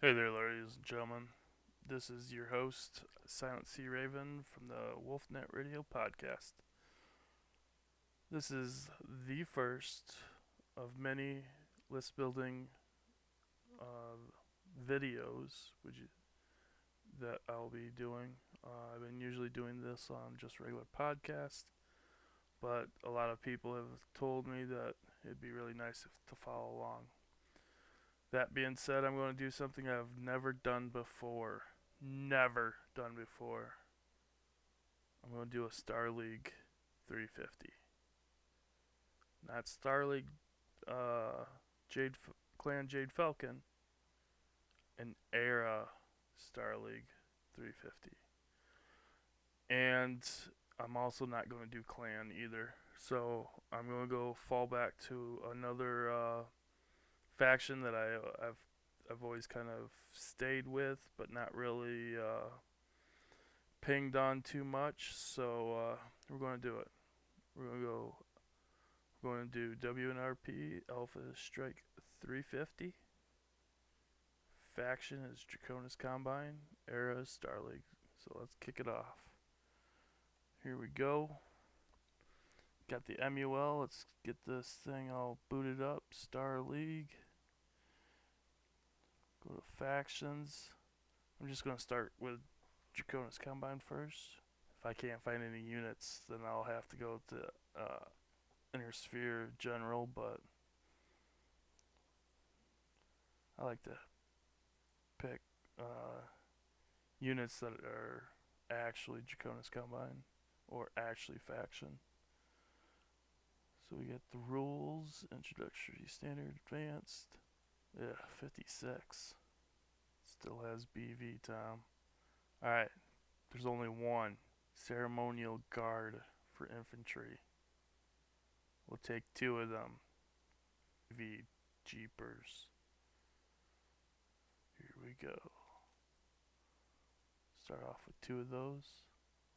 Hey there, ladies and gentlemen. This is your host, Silent Sea Raven from the WolfNet Radio podcast. This is the first of many list building uh, videos that I'll be doing. I've been usually doing this on just regular podcast, but a lot of people have told me that it'd be really nice to follow along. That being said, I'm going to do something I've never done before. Never done before. I'm going to do a Star League 350. Not Star League Jade Clan Jade Falcon, an Era Star League 350. And I'm also not going to do Clan either. So I'm going to go fall back to another faction that I've always kind of stayed with, but not really pinged on too much. So we're going to do it. We're going to go. We're going to do WNRP Alpha Strike 350. Faction is Draconis Combine. Era is Star League. So let's kick it off. Here we go. Got the MUL. Let's get this thing all booted up. Star League. Go to factions. I'm just going to start with Draconis Combine first. If I can't find any units, then I'll have to go to Inner Sphere General, but I like to pick units that are actually Draconis Combine or actually faction. So we get the rules, introductory, standard, advanced. Yeah, 56. Still has BV time. Alright, there's only one. Ceremonial Guard for infantry. We'll take two of them. V Jeepers. Here we go. Start off with two of those.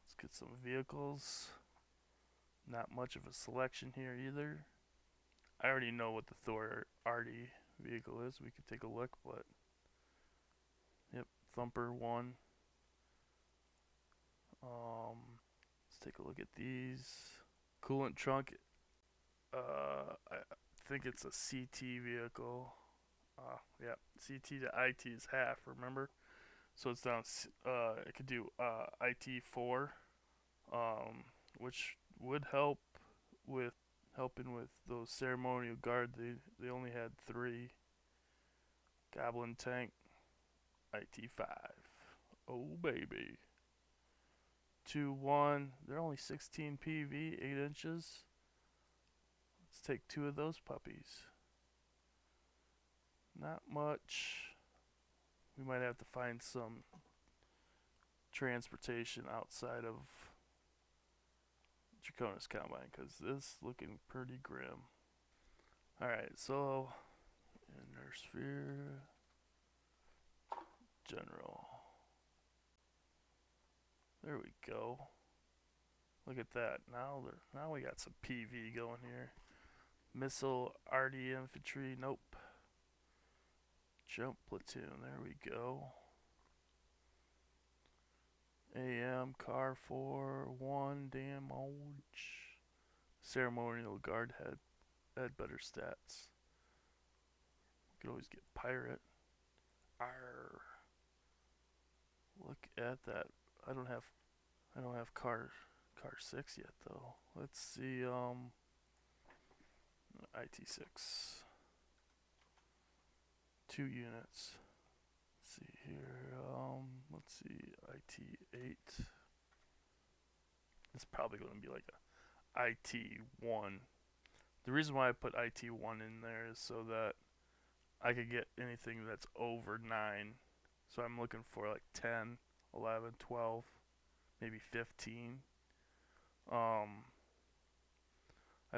Let's get some vehicles. Not much of a selection here either. I already know what the Thor Artie vehicle is. We could take a look, but yep, Thumper 1. Let's take a look at these. Coolant trunk. I think it's a CT vehicle. Yeah, CT to IT is half. Remember, so it's down. It could do IT 4, which would help with helping with those ceremonial guard. They only had 3. Goblin tank, IT 5. Oh baby. 2-1. They're only 16 PV, 8 inches. Let's take 2 of those puppies. Not much. We might have to find some transportation outside of Draconis Combine because this is looking pretty grim. Alright, so Inner Sphere General. There we go. Look at that. Now we got some PV going here. Missile RD infantry. Nope. Jump platoon. There we go. AM car 4-1 damage. Ceremonial guard had better stats. We could always get pirate. Arr. Look at that. I don't have car 6 yet though. Let's see IT6. 2 units. Let's see here. Let's see IT8. It's probably going to be like a IT1. The reason why I put IT1 in there is so that I could get anything that's over 9. So I'm looking for like 10, 11, 12, maybe 15. I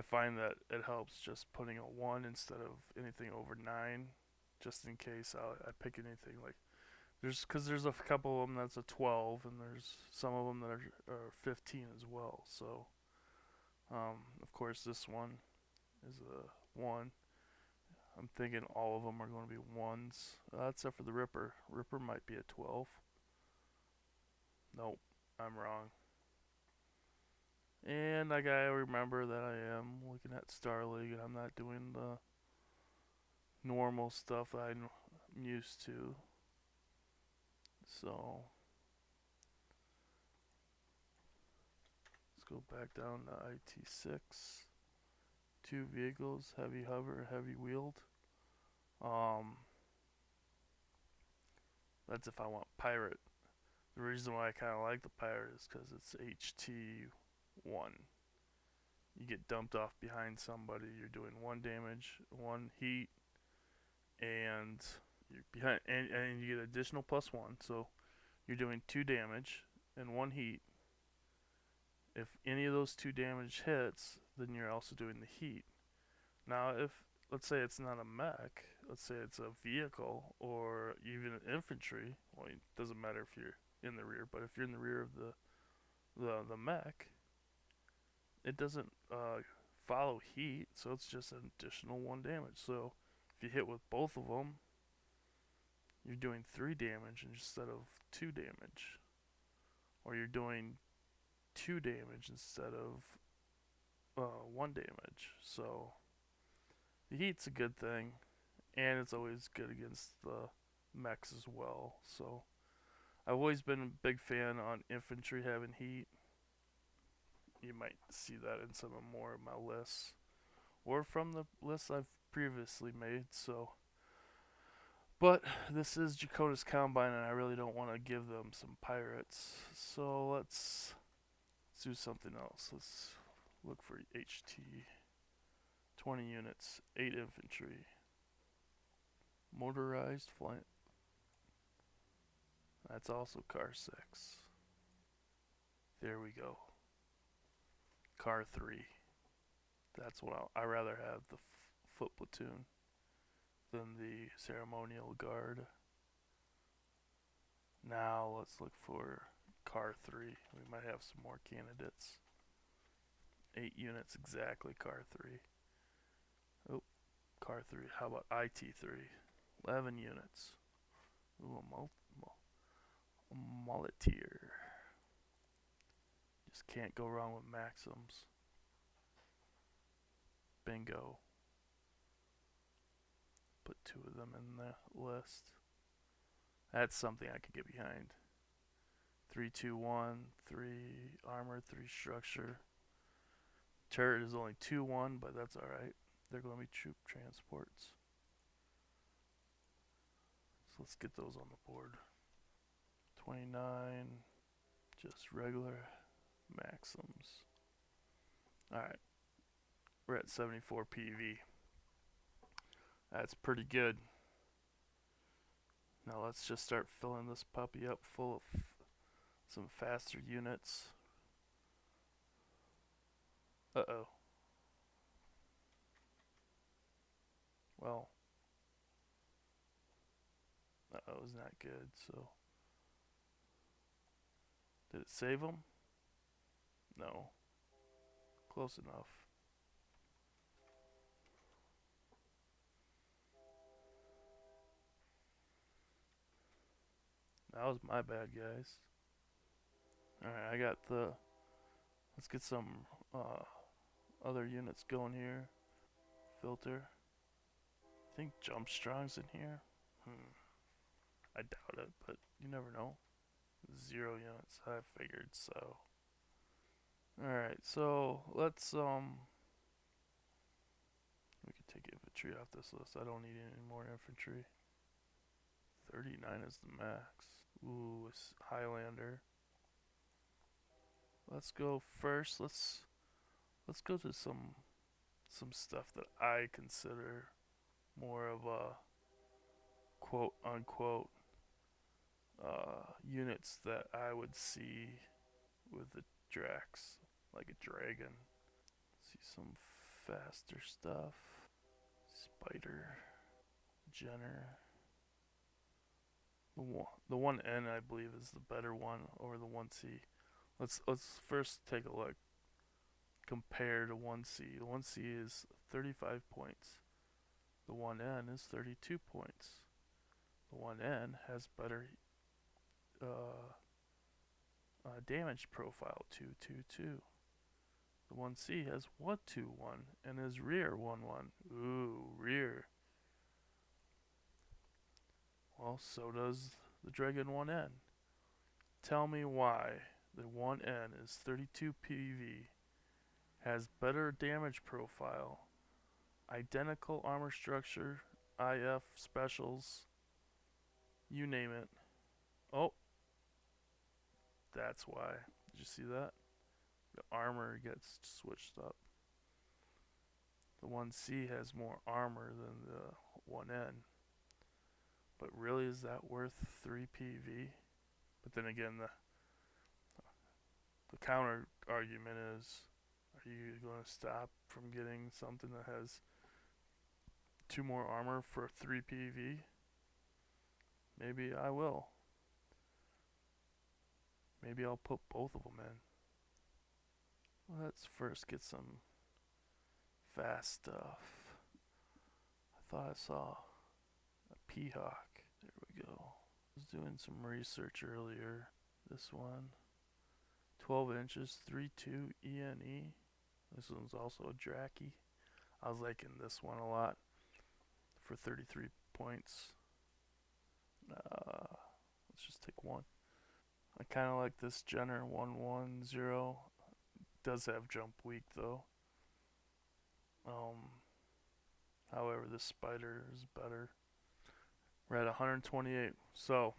find that it helps just putting a 1 instead of anything over 9, just in case I pick anything like there's a couple of them that's a 12, and there's some of them that are 15 as well. So of course this one is a 1. I'm thinking all of them are going to be 1s, except for the Ripper. Ripper might be a 12. Nope, I'm wrong. And I gotta remember that I am looking at Star League and I'm not doing the normal stuff I'm used to. So let's go back down to IT6. 2 vehicles, heavy hover, heavy wheeled. That's if I want pirate. The reason why I kind of like the pirate is because it's HT1. You get dumped off behind somebody, you're doing 1 damage, 1 heat, and you're behind, and you get additional +1. So you're doing 2 damage and 1 heat. If any of those 2 damage hits, then you're also doing the heat. Now, if let's say it's not a mech, let's say it's a vehicle or even infantry. Well, it doesn't matter if you're in the rear, but if you're in the rear of the mech, it doesn't follow heat, so it's just an additional 1 damage. So if you hit with both of them, you're doing 3 damage instead of 2 damage, or you're doing 2 damage instead of 1 damage. So the heat's a good thing, and it's always good against the mechs as well. So I've always been a big fan on infantry having heat. You might see that in some of more of my lists, or from the lists I've previously made. So, but this is Draconis Combine, and I really don't want to give them some pirates. So let's do something else. Let's look for HT. 20 units, 8 infantry, motorized flank. That's also car 6. There we go. Car 3. That's what I rather have the foot platoon than the ceremonial guard. Now let's look for car 3. We might have some more candidates. 8 units exactly, car 3. Oh, car 3. How about IT3? 11 units. Ooh, a mulleteer. Just can't go wrong with Maxims. Bingo. Put 2 of them in the list. That's something I could get behind. 3, 2, 1, 3 armor, 3 structure. Turret is only 2, 1, but that's alright. They're going to be troop transports. So let's get those on the board. 29, just regular Maxims. Alright, we're at 74 PV. That's pretty good. Now let's just start filling this puppy up full of some faster units. Uh-oh. Well, uh-oh is not good, so. Did it save him? No. Close enough. That was my bad, guys. Alright, I got the... Let's get some other units going here. Filter. I think Jump Strong's in here. I doubt it, but you never know. 0 units. I figured so. Alright, so let's we can take infantry off this list. I don't need any more infantry. 39 is the max. Ooh, it's Highlander. Let's go first. Let's go to some stuff that I consider more of a quote unquote units that I would see with the Dracs, like a dragon. See some faster stuff. Spider, Jenner. The 1N I believe is the better one over the 1C. Let's first take a look. Compare to 1C. The 1C is 35 points. The 1N is 32 points. The 1N has better damage profile, 222. The 1C has 121 and is rear 1-1. Ooh, rear. Well, so does the Dragon 1N. Tell me why the 1N is 32 PV, has better damage profile, identical armor structure, IF specials, you name it. Oh, that's why. Did you see that? The armor gets switched up. The 1C has more armor than the 1N. But really, is that worth 3 PV? But then again, the counter argument is, are you going to stop from getting something that has 2 more armor for 3 PV? Maybe I will. Maybe I'll put both of them in. Let's first get some fast stuff. I thought I saw a P-Hawk. There we go. I was doing some research earlier. This one, 12 inches, 3.2 ENE. This one's also a Dracky. I was liking this one a lot for 33 points. Let's just take one. I kind of like this Jenner 110. Does have jump weak though. However, this Spider is better. We're at 128, so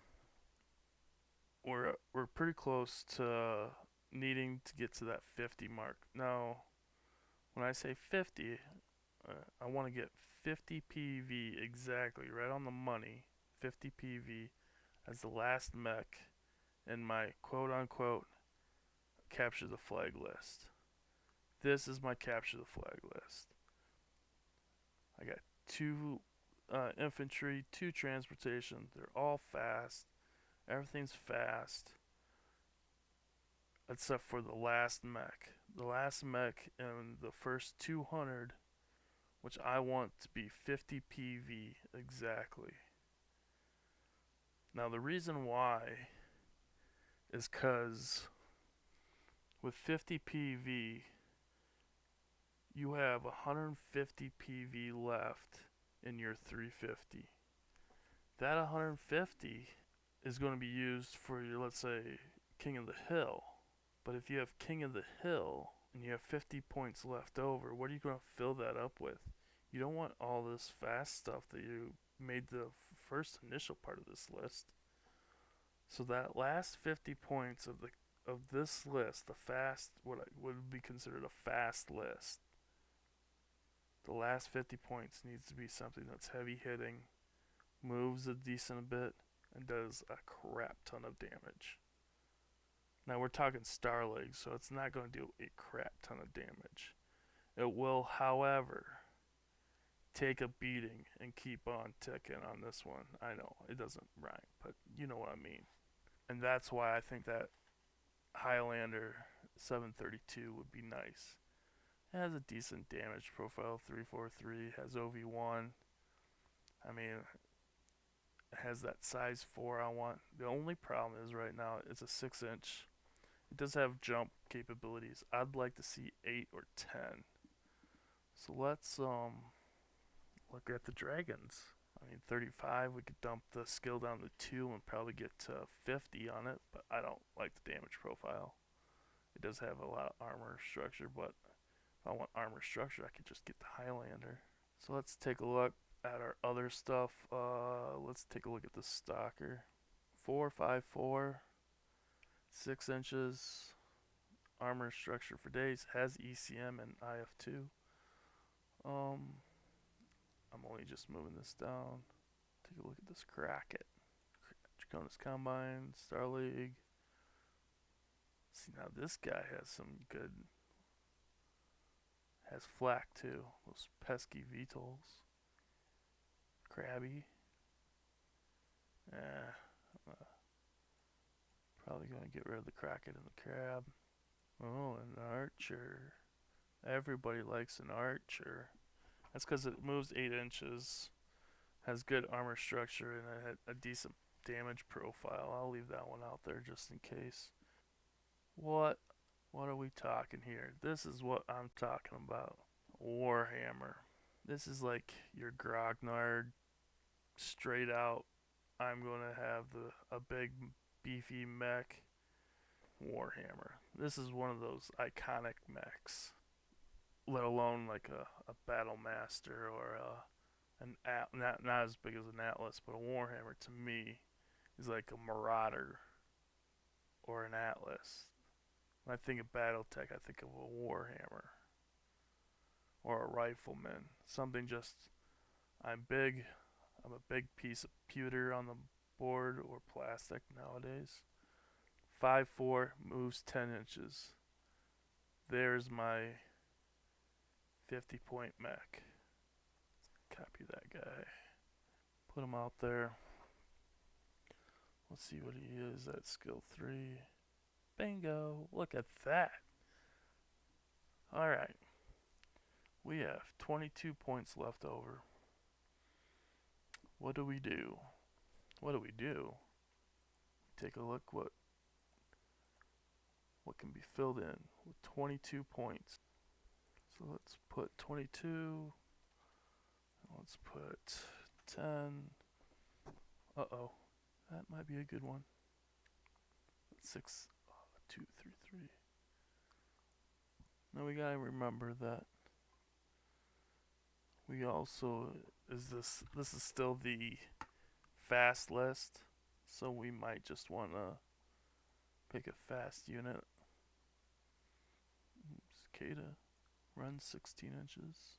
we're pretty close to needing to get to that 50 mark. Now, when I say 50, I want to get 50 PV exactly, right on the money. 50 PV as the last mech in my quote-unquote capture the flag list. This is my capture the flag list. I got 2 infantry, 2 transportation. They're all fast. Everything's fast. Except for the last mech. The last mech in the first 200, which I want to be 50 PV exactly. Now the reason why is because with 50 PV, you have 150 PV left in your 350. That 150 is going to be used for your, let's say, King of the Hill. But if you have King of the Hill and you have 50 points left over, what are you going to fill that up with? You don't want all this fast stuff that you made the first initial part of this list. So that last 50 points of this list, the fast, what would be considered a fast list, the last 50 points needs to be something that's heavy hitting, moves a decent bit, and does a crap ton of damage. Now we're talking Star League, so it's not going to do a crap ton of damage. It will, however, take a beating and keep on ticking on this one. I know, it doesn't rhyme, but you know what I mean. And that's why I think that Highlander 732 would be nice. It has a decent damage profile, 343, has OV1. I mean, it has that size 4 I want. The only problem is right now it's a 6-inch. It does have jump capabilities. I'd like to see 8 or 10. So let's look at the dragons. I mean, 35, we could dump the skill down to 2 and probably get to 50 on it, but I don't like the damage profile. It does have a lot of armor structure, but if I want armor structure, I could just get the Highlander. So let's take a look at our other stuff. Let's take a look at the Stalker. 4.54, 6 inches, armor structure for days, has ECM and IF2. I'm only just moving this down. Take a look at this Kraken. Draconis Combine, Star League. See, now this guy has some good. Has flak too. Those pesky VTOLs. Crabby. Probably gonna get rid of the Kraken and the Crab. Oh, an Archer. Everybody likes an Archer. That's because it moves 8 inches, has good armor structure, and a decent damage profile. I'll leave that one out there just in case. What? What are we talking here? This is what I'm talking about. Warhammer. This is like your Grognard straight out. I'm gonna have a big beefy mech. Warhammer. This is one of those iconic mechs. Let alone like a Battle Master or not as big as an Atlas, but a Warhammer to me is like a Marauder or an Atlas. When I think of BattleTech, I think of a Warhammer or a Rifleman. Something just I'm big. I'm a big piece of pewter on the board or plastic nowadays. 5'4", moves 10 inches. There's my 50-point mech. Copy that guy. Put him out there. Let's see what he is at skill 3. Bingo! Look at that. Alright. We have 22 points left over. What do we do? What do we do? Take a look what can be filled in with 22 points. So let's put 22. Let's put 10. Uh-oh. That might be a good one. 6, 2, 3, 3. Now we gotta remember that we also this is still the fast list, so we might just wanna pick a fast unit. Cicada runs 16 inches.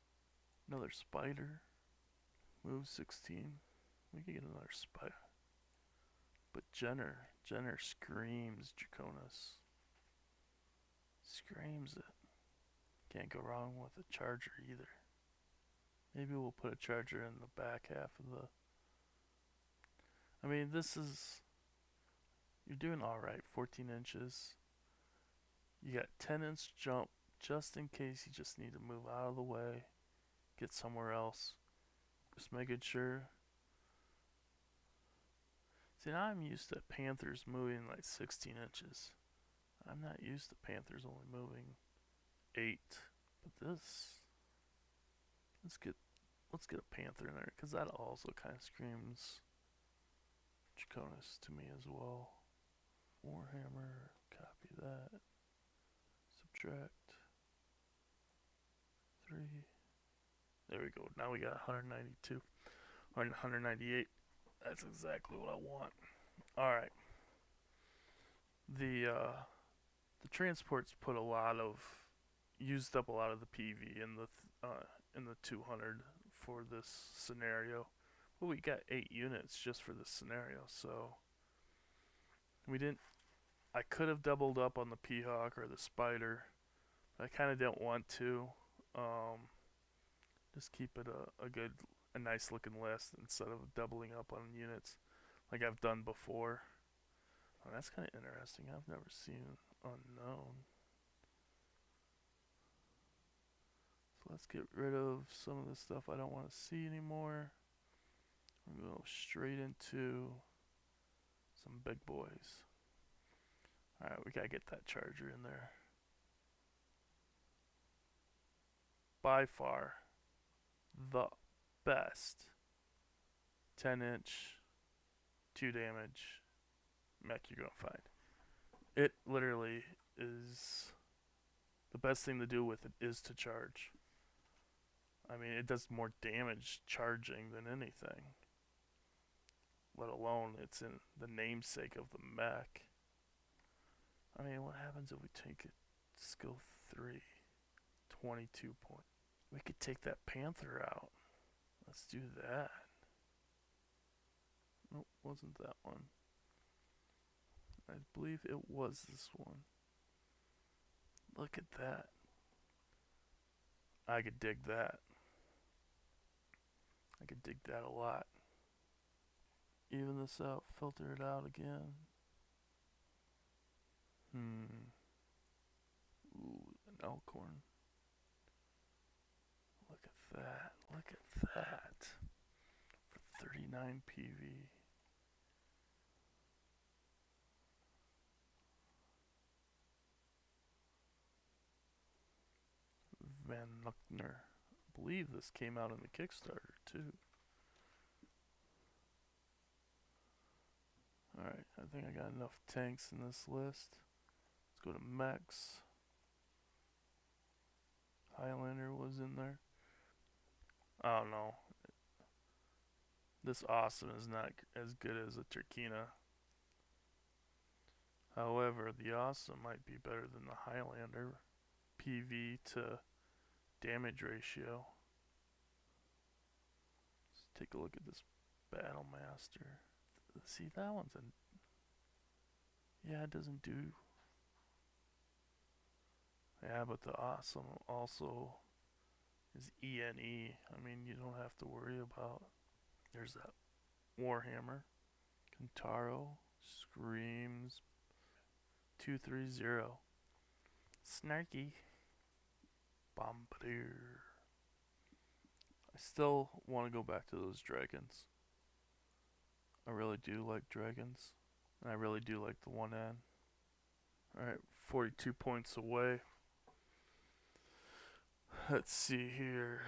Another spider moves 16. We can get another spider. But Jenner screams Draconis. Screams it. Can't go wrong with a charger either. Maybe we'll put a charger in the back half of the... I mean, this is... You're doing alright. 14 inches. You got 10-inch jump just in case you just need to move out of the way. Get somewhere else. Just making sure. See, now I'm used to Panthers moving like 16 inches. I'm not used to Panthers only moving 8. But this... Let's get a Panther in there, because that also kind of screams Draconis to me as well. Warhammer, copy that. Subtract 3. There we go. Now we got 192 or 198. That's exactly what I want. All right. The transports used up a lot of the PV in the 200 for this scenario. But we got 8 units just for this scenario, so I could have doubled up on the P-Hawk or the Spider. I kind of didn't want to. Just keep it a nice looking list instead of doubling up on units like I've done before. Oh, that's kind of interesting. I've never seen Unknown. So let's get rid of some of the stuff I don't want to see anymore. I'm going to go straight into some big boys. Alright, we got to get that charger in there. By far the best 10-inch 2 damage mech you're going to find. It literally is the best thing to do with it is to charge. I mean, it does more damage charging than anything. Let alone it's in the namesake of the mech. I mean, what happens if we take it skill 3? 22 points. We could take that Panther out. Let's do that. Nope, wasn't that one. I believe it was this one. Look at that. I could dig that. I could dig that a lot. Even this out, filter it out again. Ooh, an Elkhorn. Look at that. Look at that. For 39 PV. Van Luckner. I believe this came out in the Kickstarter too. Alright, I think I got enough tanks in this list. Let's go to mechs. Highlander was in there. I don't know. This Awesome is not as good as a Turkina. However, the Awesome might be better than the Highlander. PV to damage ratio. Let's take a look at this Battle Master. See, that one's a... Yeah, it doesn't do... Yeah, but the Awesome also is ENE. I mean, you don't have to worry about... There's that Warhammer. Kentaro. Screams. 230. Snarky. Bombardier. I still want to go back to those dragons. I really do like dragons. And I really do like the 1N. Alright, 42 points away. Let's see here.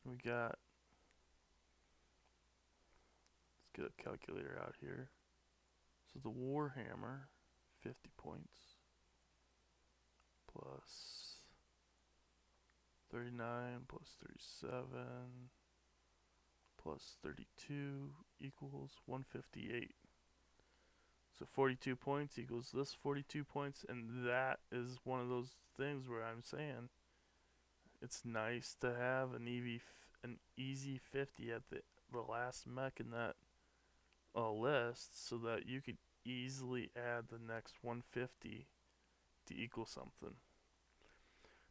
We got... Let's get a calculator out here. So the Warhammer, 50 points. Plus 39 plus 37 plus 32 equals 158. So 42 points equals this 42 points, and that is one of those things where I'm saying it's nice to have an easy 50 at the last mech in that list, so that you could easily add the next 150 to equal something.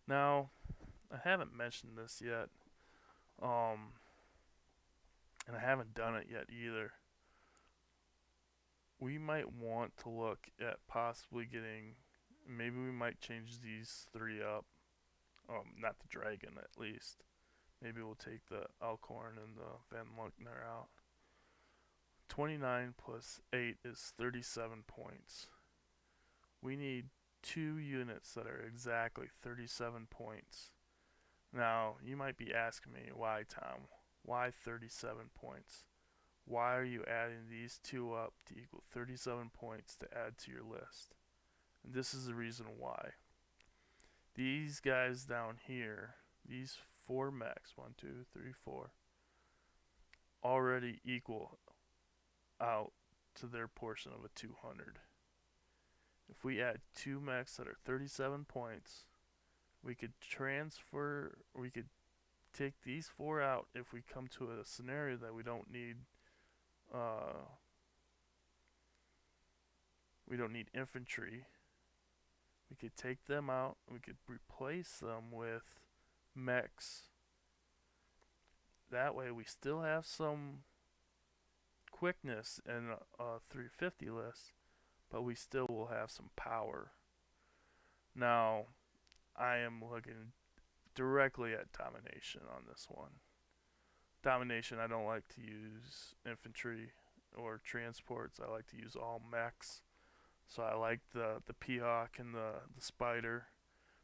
Now, I haven't mentioned this yet, and I haven't done it yet either. We might want to look at possibly getting, maybe we might change these three up. Not the dragon, at least. Maybe we'll take the Alcorn and the Van Luckner out. 29 plus 8 is 37 points. We need 2 units that are exactly 37 points. Now, you might be asking me, why, Tom? Why 37 points? Why are you adding these two up to equal 37 points to add to your list? And this is the reason why. These guys down here, these 4 mechs, 1, 2, 3, 4, already equal out to their portion of a 200. If we add 2 mechs that are 37 points, we could transfer, we could take these 4 out if we come to a scenario that we don't need infantry. We could take them out, we could replace them with mechs. That way we still have some quickness in a 350 list, but we still will have some power. Now, I am looking directly at domination on this one. Domination, I don't like to use infantry or transports. I like to use all mechs. So I like the Peahawk and the Spider.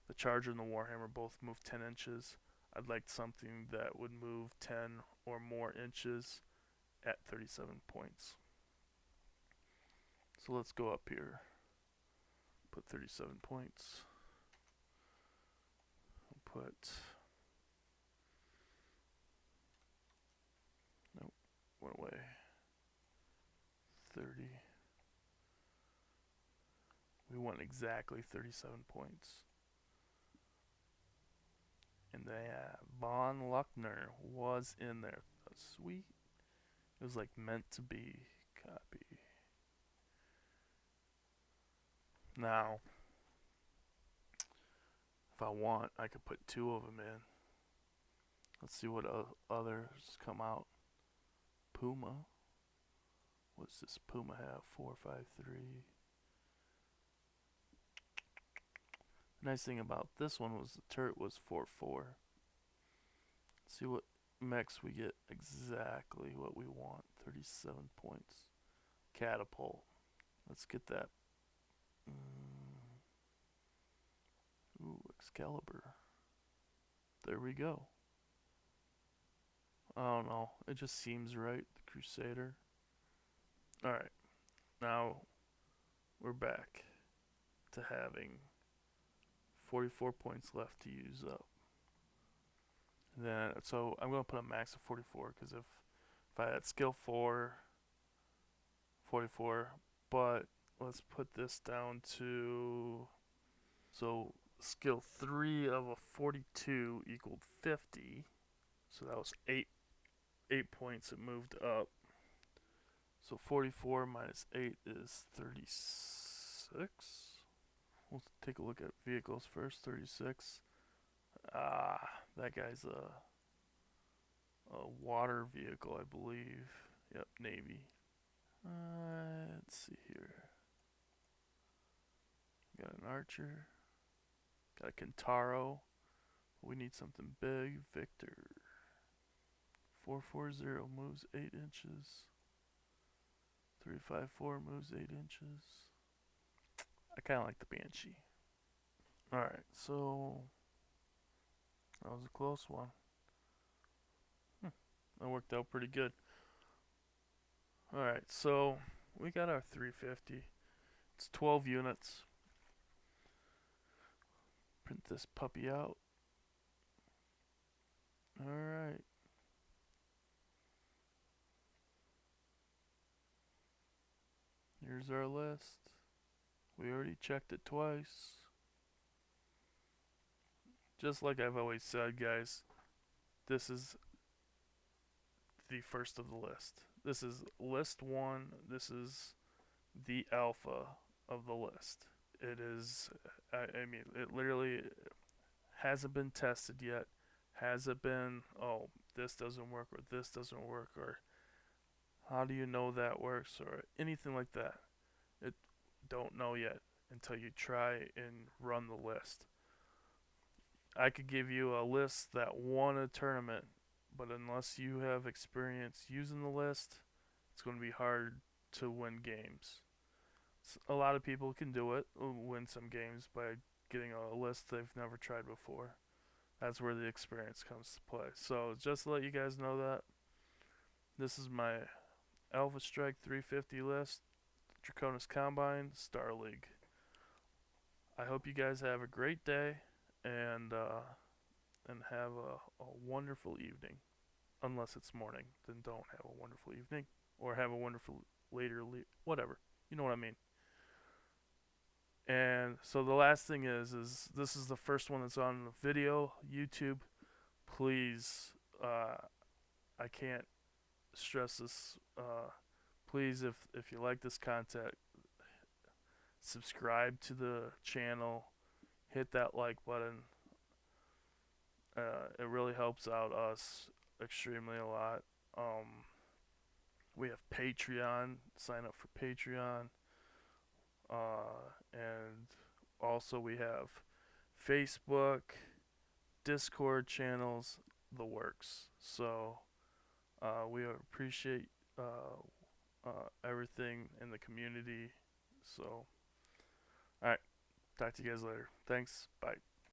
The Charger and the Warhammer both move 10 inches. I'd like something that would move 10 or more inches at 37 points. So let's go up here. Put 37 points. I'll put... Nope, went away. 30. We want exactly 37 points. And Von Luckner was in there. Sweet. It was like meant to be. Copy. Now, if I want, I could put 2 of them in. Let's see what others come out. Puma. What's this Puma have? 453. Nice thing about this one was the turret was 4-4. Let's see what mechs we get exactly what we want. 37 points. Catapult. Let's get that. Ooh, Excalibur. There we go. I don't know. It just seems right. The Crusader. Alright. Now we're back to having 44 points left to use up. And then, so I'm going to put a max of 44 because if I had skill 4, 44, but let's put this down to, so skill 3 of a 42 equaled 50. So that was 8 points. It moved up. So 44 minus 8 is 36. We'll take a look at vehicles first. 36. That guy's a water vehicle, I believe. Yep, Navy. Let's see here. Got an Archer. Got a Kentaro. We need something big. Victor. 440 moves 8 inches. 354 moves 8 inches. I kind of like the Banshee. Alright, so that was a close one. That worked out pretty good. Alright, so we got our 350. It's 12 units. Print this puppy out. Alright. Here's our list. We already checked it twice. Just like I've always said, guys, this is the first of the list. This is list 1. This is the alpha of the list. It is, I mean, it literally hasn't been tested yet. Has it been, oh, this doesn't work, or this doesn't work, or how do you know that works, or anything like that. It don't know yet until you try and run the list. I could give you a list that won a tournament, but unless you have experience using the list, it's going to be hard to win games. A lot of people can do it, win some games by getting a list they've never tried before. That's where the experience comes to play. So just to let you guys know that, this is my Alpha Strike 350 list, Draconis Combine, Star League. I hope you guys have a great day and have a wonderful evening. Unless it's morning, then don't have a wonderful evening, or have a wonderful later, whatever. You know what I mean. And so the last thing is this is the first one that's on the video, YouTube. Please, I can't stress this. Please, if you like this content, subscribe to the channel, hit that like button. It really helps out us extremely a lot. We have Patreon. Sign up for Patreon. And also we have Facebook, Discord channels, the works. So we appreciate everything in the community. So, alright, talk to you guys later. Thanks, bye.